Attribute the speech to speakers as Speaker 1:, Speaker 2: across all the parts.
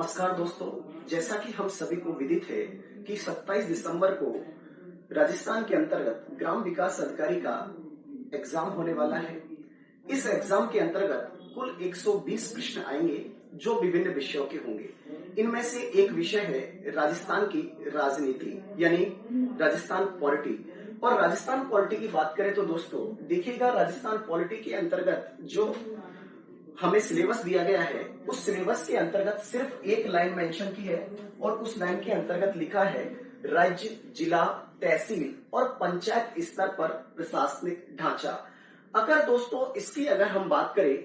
Speaker 1: नमस्कार दोस्तों, जैसा कि हम सभी को विदित है कि 27 दिसंबर को राजस्थान के अंतर्गत ग्राम विकास अधिकारी का एग्जाम होने वाला है। इस एग्जाम के अंतर्गत कुल 120 प्रश्न आएंगे जो विभिन्न विषयों के होंगे। इनमें से एक विषय है राजस्थान की राजनीति यानी राजस्थान पॉलिटी। और राजस्थान पॉलिटी की बात करें तो दोस्तों देखिएगा, राजस्थान पॉलिटी के अंतर्गत जो हमें सिलेबस दिया गया है उस सिलेबस के अंतर्गत सिर्फ एक लाइन मेंशन की है और उस लाइन के अंतर्गत लिखा है राज्य, जिला, तहसील और पंचायत स्तर पर प्रशासनिक ढांचा। अगर दोस्तों इसकी अगर हम बात करें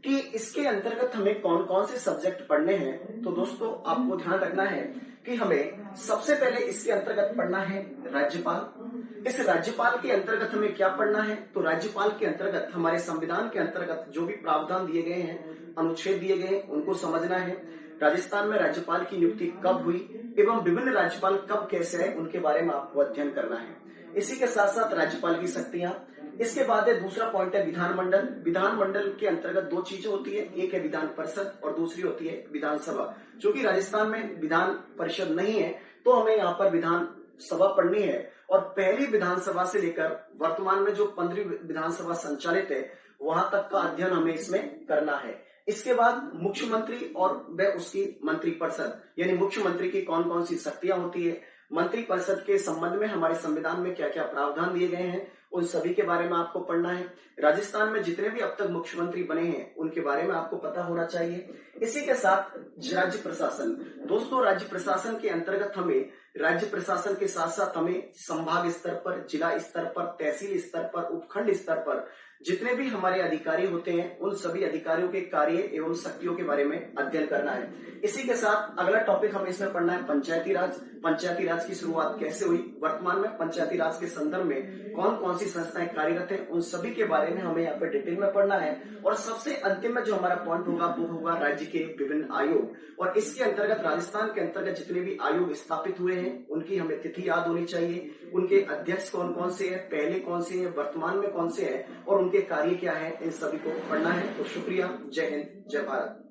Speaker 1: कि इसके अंतर्गत हमें कौन कौन से सब्जेक्ट पढ़ने हैं, तो दोस्तों आपको ध्यान रखना है कि हमें सबसे पहले इसके अंतर्गत पढ़ना है राज्यपाल। इस राज्यपाल के अंतर्गत हमें क्या पढ़ना है, तो राज्यपाल के अंतर्गत हमारे संविधान के अंतर्गत जो भी प्रावधान दिए गए हैं, अनुच्छेद दिए गए हैं, उनको समझना है। राजस्थान में राज्यपाल की नियुक्ति कब हुई एवं विभिन्न राज्यपाल कब कैसे है, उनके बारे में आपको अध्ययन करना है। इसी के साथ साथ राज्यपाल की शक्तियां। इसके बाद है दूसरा पॉइंट है विधानमंडल। विधानमंडल के अंतर्गत दो चीजें होती है, एक है विधान परिषद और दूसरी होती है विधानसभा। क्योंकि राजस्थान में विधान परिषद नहीं है तो हमें यहाँ पर विधानसभा पढ़नी है। और पहली विधानसभा से लेकर वर्तमान में जो 15वीं विधानसभा संचालित है वहां तक का अध्ययन हमें इसमें करना है। इसके बाद मुख्यमंत्री और वह उसकी मंत्रिपरिषद यानी मुख्यमंत्री की कौन कौन सी शक्तियां होती है, मंत्रिपरिषद के संबंध में हमारे संविधान में क्या क्या प्रावधान दिए गए हैं, उन सभी के बारे में आपको पढ़ना है। राजस्थान में जितने भी अब तक मुख्यमंत्री बने हैं उनके बारे में आपको पता होना चाहिए। इसी के साथ राज्य प्रशासन। दोस्तों राज्य प्रशासन के अंतर्गत हमें राज्य प्रशासन के साथ साथ हमें संभाग स्तर पर, जिला स्तर पर, तहसील स्तर पर, उपखंड स्तर पर जितने भी हमारे अधिकारी होते हैं उन सभी अधिकारियों के कार्य एवं शक्तियों के बारे में अध्ययन करना है। इसी के साथ अगला टॉपिक हमें इसमें पढ़ना है पंचायती राज। पंचायती राज की शुरुआत कैसे हुई, वर्तमान में पंचायती राज के संदर्भ में कौन कौन सी संस्थाएं कार्यरत है, उन सभी के बारे में हमें यहाँ पे डिटेल में पढ़ना है। और सबसे अंतिम में जो हमारा पॉइंट होगा वो होगा राज्य के विभिन्न आयोग। और इसके अंतर्गत राजस्थान के अंतर्गत जितने भी आयोग स्थापित हुए हैं उनकी हमें तिथि याद होनी चाहिए, उनके अध्यक्ष कौन कौन से हैं, पहले कौन से हैं, वर्तमान में कौन से हैं और उनके कार्य क्या है, इन सभी को पढ़ना है। तो शुक्रिया, जय हिंद, जय भारत।